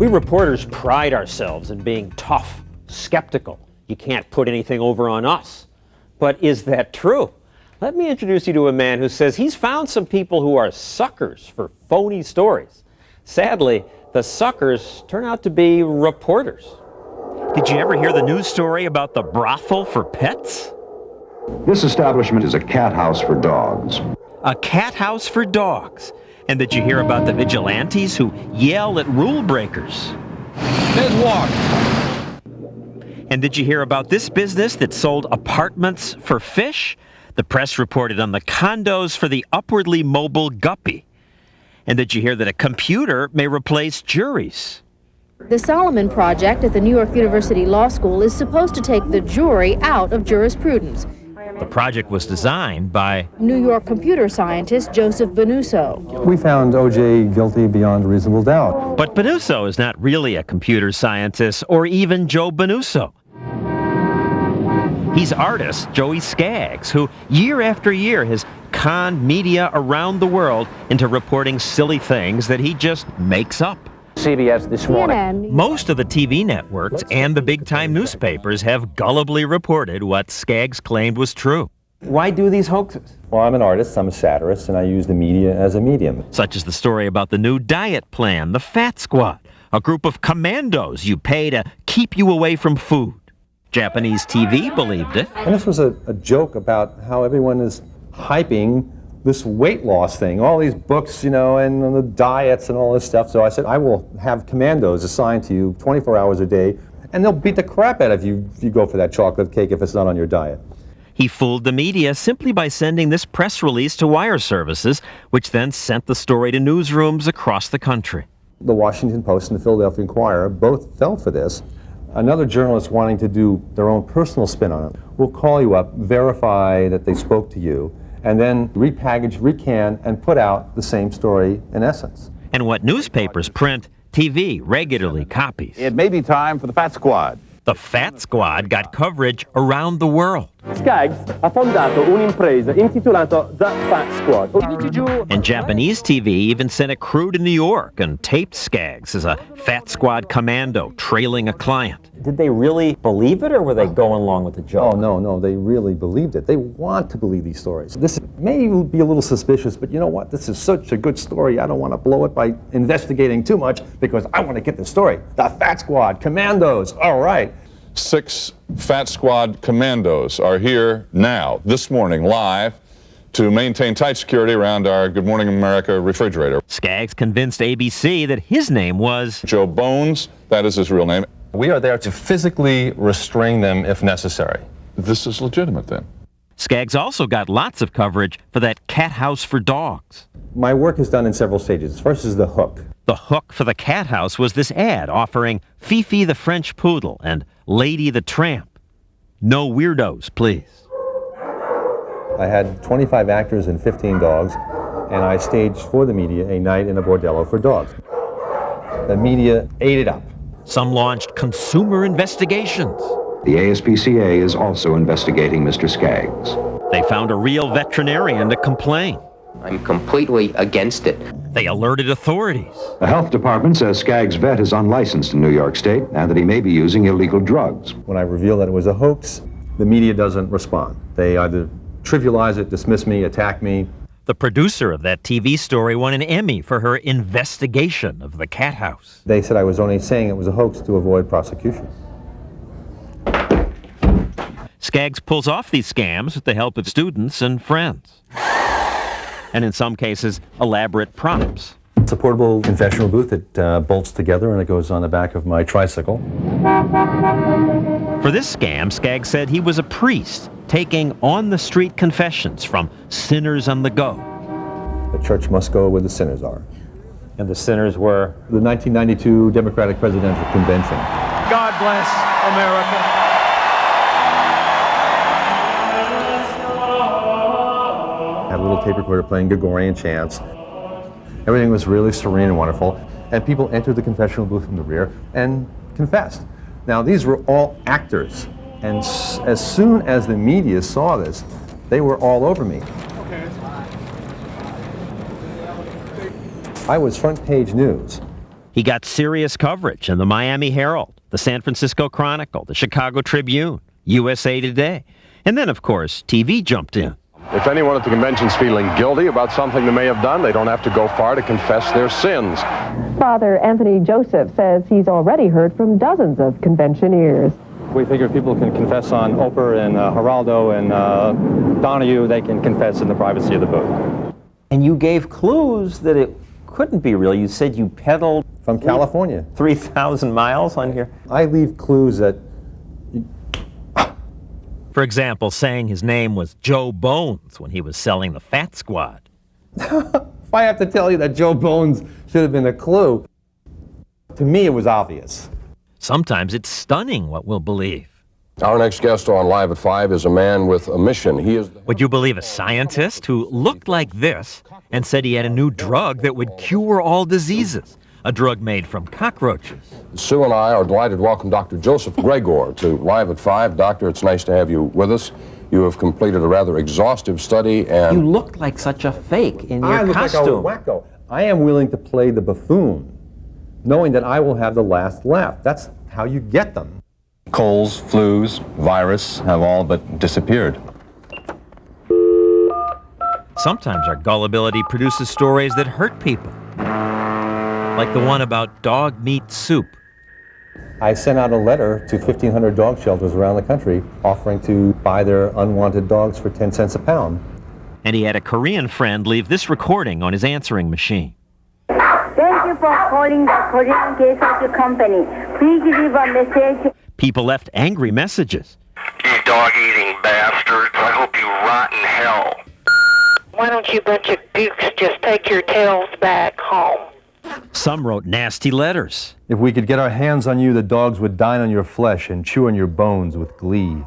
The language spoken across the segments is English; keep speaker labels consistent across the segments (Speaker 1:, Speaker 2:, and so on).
Speaker 1: We reporters pride ourselves in being tough, skeptical. You can't put anything over on us. But is that true? Let me introduce you to a man who says he's found some people who are suckers for phony stories. Sadly, the suckers turn out to be reporters. Did you ever hear the news story about the brothel for pets?
Speaker 2: This establishment is a cat house for dogs.
Speaker 1: A cat house for dogs. And did you hear about the vigilantes who yell at rule breakers?
Speaker 3: Dead walk.
Speaker 1: And did you hear about this business that sold apartments for fish? The press reported on the condos for the upwardly mobile guppy. And did you hear that a computer may replace juries?
Speaker 4: The Solomon Project at the New York University Law School is supposed to take the jury out of jurisprudence.
Speaker 1: The project was designed by
Speaker 4: New York computer scientist Joseph Benuso.
Speaker 5: We found O.J. guilty beyond reasonable doubt.
Speaker 1: But Benuso is not really a computer scientist or even Joe Benuso. He's artist Joey Skaggs, who year after year has conned media around the world into reporting silly things that he just makes up.
Speaker 3: CBS this morning.
Speaker 1: Most of the TV networks and the big-time newspapers have gullibly reported what Skaggs claimed was true.
Speaker 6: Why do these hoaxes?
Speaker 5: Well, I'm an artist, I'm a satirist, and I use the media as a medium.
Speaker 1: Such as the story about the new diet plan, the Fat Squad, a group of commandos you pay to keep you away from food. Japanese TV believed it.
Speaker 5: And this was a joke about how everyone is hyping this weight loss thing, all these books, and the diets and all this stuff. So I said, I will have commandos assigned to you 24 hours a day, and they'll beat the crap out of you if you go for that chocolate cake if it's not on your diet.
Speaker 1: He fooled the media simply by sending this press release to wire services, which then sent the story to newsrooms across the country.
Speaker 5: The Washington Post and the Philadelphia Inquirer both fell for this. Another journalist wanting to do their own personal spin on it will call you up, verify that they spoke to you, and then repackage, recan, and put out the same story in essence.
Speaker 1: And what newspapers print, TV regularly copies.
Speaker 3: It may be time for the Fat Squad.
Speaker 1: The Fat Squad got coverage around the world.
Speaker 7: Skaggs ha fondato un'impresa intitolata The Fat Squad.
Speaker 1: And Japanese TV even sent a crew to New York and taped Skaggs as a Fat Squad commando trailing a client.
Speaker 6: Did they really believe it, or were they going along with the joke?
Speaker 5: Oh, no, they really believed it. They want to believe these stories. This may be a little suspicious, but you know what? This is such a good story. I don't want to blow it by investigating too much because I want to get the story. The Fat Squad, commandos, all right.
Speaker 8: 6 Fat Squad commandos are here now, this morning, live, to maintain tight security around our Good Morning America refrigerator.
Speaker 1: Skaggs convinced ABC that his name was
Speaker 8: Joe Bones, that is his real name.
Speaker 5: We are there to physically restrain them if necessary.
Speaker 8: This is legitimate then.
Speaker 1: Skaggs also got lots of coverage for that cat house for dogs.
Speaker 5: My work is done in several stages. First is the hook.
Speaker 1: The hook for the cat house was this ad offering Fifi the French Poodle and Lady the Tramp. No weirdos, please.
Speaker 5: I had 25 actors and 15 dogs, and I staged for the media a night in a bordello for dogs. The media ate it up.
Speaker 1: Some launched consumer investigations.
Speaker 2: The ASPCA is also investigating Mr. Skaggs.
Speaker 1: They found a real veterinarian to complain.
Speaker 9: I'm completely against it.
Speaker 1: They alerted authorities.
Speaker 2: The health department says Skaggs' vet is unlicensed in New York State and that he may be using illegal drugs.
Speaker 5: When I reveal that it was a hoax, the media doesn't respond. They either trivialize it, dismiss me, attack me.
Speaker 1: The producer of that TV story won an Emmy for her investigation of the cat house.
Speaker 5: They said I was only saying it was a hoax to avoid prosecution.
Speaker 1: Skaggs pulls off these scams with the help of students and friends. And in some cases, elaborate props.
Speaker 5: It's a portable confessional booth that bolts together and it goes on the back of my tricycle.
Speaker 1: For this scam, Skaggs said he was a priest taking on-the-street confessions from sinners on the go.
Speaker 5: The church must go where the sinners are.
Speaker 6: And the sinners were?
Speaker 5: The 1992 Democratic Presidential Convention.
Speaker 7: God bless America.
Speaker 5: Had a little tape recorder playing Gregorian chants. Everything was really serene and wonderful. And people entered the confessional booth from the rear and confessed. Now, these were all actors. And as soon as the media saw this, they were all over me. I was front page news.
Speaker 1: He got serious coverage in the Miami Herald, the San Francisco Chronicle, the Chicago Tribune, USA Today. And then, of course, TV jumped in.
Speaker 3: If anyone at the convention's feeling guilty about something they may have done, they don't have to go far to confess their sins.
Speaker 10: Father Anthony Joseph says he's already heard from dozens of conventioneers.
Speaker 11: We figure people can confess on Oprah and Geraldo and Donahue. They can confess in the privacy of the booth.
Speaker 6: And you gave clues that it couldn't be real. You said you pedaled
Speaker 5: From California.
Speaker 6: 3,000 miles on here.
Speaker 5: I leave clues that
Speaker 1: For example, saying his name was Joe Bones when he was selling the Fat Squad.
Speaker 5: if I have to tell you that Joe Bones should have been a clue, to me it was obvious.
Speaker 1: Sometimes it's stunning what we'll believe.
Speaker 3: Our next guest on Live at 5 is a man with a mission. He is...
Speaker 1: Would you believe a scientist who looked like this and said he had a new drug that would cure all diseases? A drug made from cockroaches.
Speaker 3: Sue and I are delighted to welcome Dr. Joseph Gregor to Live at 5. Doctor, it's nice to have you with us. You have completed a rather exhaustive study and...
Speaker 6: You looked like such a fake in your
Speaker 5: I look
Speaker 6: costume.
Speaker 5: like a wacko. I am willing to play the buffoon, knowing that I will have the last laugh. That's how you get them.
Speaker 12: Colds, flus, virus have all but disappeared.
Speaker 1: Sometimes our gullibility produces stories that hurt people. Like the one about dog meat soup.
Speaker 5: I sent out a letter to 1,500 dog shelters around the country offering to buy their unwanted dogs for 10 cents a pound.
Speaker 1: And he had a Korean friend leave this recording on his answering machine.
Speaker 13: Thank you for calling the Korean Case Company. Please leave a message.
Speaker 1: People left angry messages.
Speaker 14: You dog-eating bastards. I hope you rot in hell.
Speaker 15: Why don't you bunch of gooks just take your tails back home?
Speaker 1: Some wrote nasty letters.
Speaker 5: If we could get our hands on you, the dogs would dine on your flesh and chew on your bones with glee.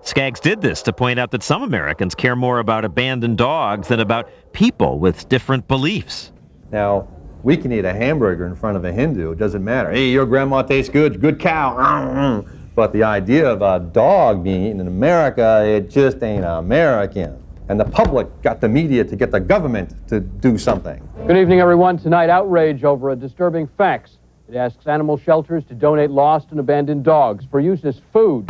Speaker 1: Skaggs did this to point out that some Americans care more about abandoned dogs than about people with different beliefs.
Speaker 5: Now, we can eat a hamburger in front of a Hindu. It doesn't matter. Hey, your grandma tastes good. Good cow. But the idea of a dog being eaten in America, it just ain't American. And the public got the media to get the government to do something.
Speaker 7: Good evening, everyone. Tonight, outrage over a disturbing fax. It asks animal shelters to donate lost and abandoned dogs for use as food.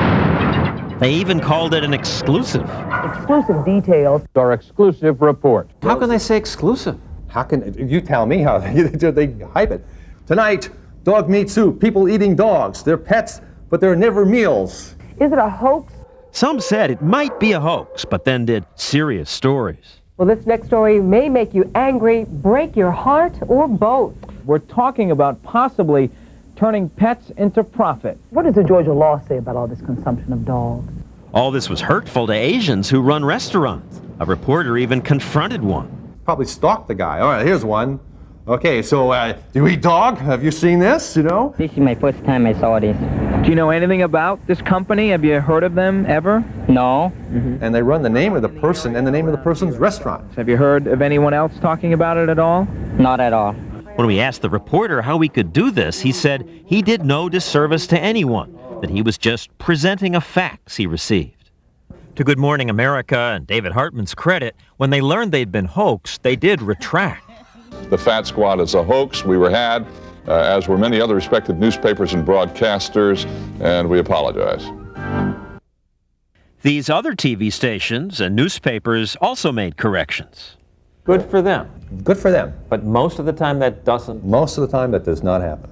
Speaker 1: They even called it an exclusive.
Speaker 10: Exclusive details.
Speaker 7: Our exclusive report.
Speaker 6: How can they say exclusive?
Speaker 5: How can you tell me how they hype it? Tonight, dog meat soup. People eating dogs. They're pets, but they're never meals.
Speaker 10: Is it a hoax?
Speaker 1: Some said it might be a hoax, but then did serious stories.
Speaker 10: Well, this next story may make you angry, break your heart, or both.
Speaker 11: We're talking about possibly turning pets into profit.
Speaker 10: What does the Georgia law say about all this consumption of dogs?
Speaker 1: All this was hurtful to Asians who run restaurants. A reporter even confronted one.
Speaker 5: Probably stalked the guy. All right, here's one. Okay, so do you eat dog? Have you seen this, you know?
Speaker 16: This is my first time I saw this.
Speaker 11: Do you know anything about this company? Have you heard of them ever?
Speaker 16: No.
Speaker 5: And they run the name of the person and the name of the person's restaurant.
Speaker 11: Have you heard of anyone else talking about it at all?
Speaker 16: Not at all.
Speaker 1: When we asked the reporter how he could do this, he said he did no disservice to anyone, that he was just presenting a fax he received. To Good Morning America and David Hartman's credit, when they learned they'd been hoaxed, they did retract.
Speaker 8: The Fat Squad is a hoax. We were had, as were many other respected newspapers and broadcasters, and we apologize.
Speaker 1: These other TV stations and newspapers also made corrections.
Speaker 6: Good for them.
Speaker 5: Good for them.
Speaker 6: But most of the time that doesn't.
Speaker 5: Most of the time that does not happen.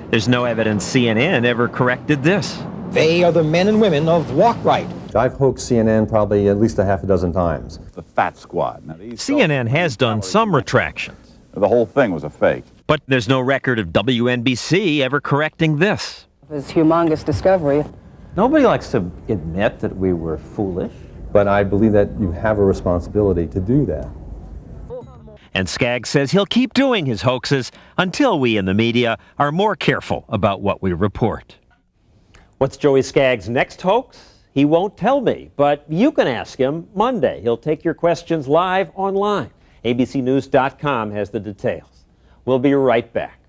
Speaker 1: There's no evidence CNN ever corrected this.
Speaker 17: They are the men and women of walk right.
Speaker 5: I've hoaxed CNN probably at least a half a dozen times.
Speaker 3: The Fat Squad. Now,
Speaker 1: CNN has done some retractions.
Speaker 3: The whole thing was a fake.
Speaker 1: But there's no record of WNBC ever correcting this.
Speaker 10: This humongous discovery.
Speaker 6: Nobody likes to admit that we were foolish.
Speaker 5: But I believe that you have a responsibility to do that.
Speaker 1: And Skaggs says he'll keep doing his hoaxes until we in the media are more careful about what we report. What's Joey Skaggs' next hoax? He won't tell me, but you can ask him Monday. He'll take your questions live online. ABCnews.com has the details. We'll be right back.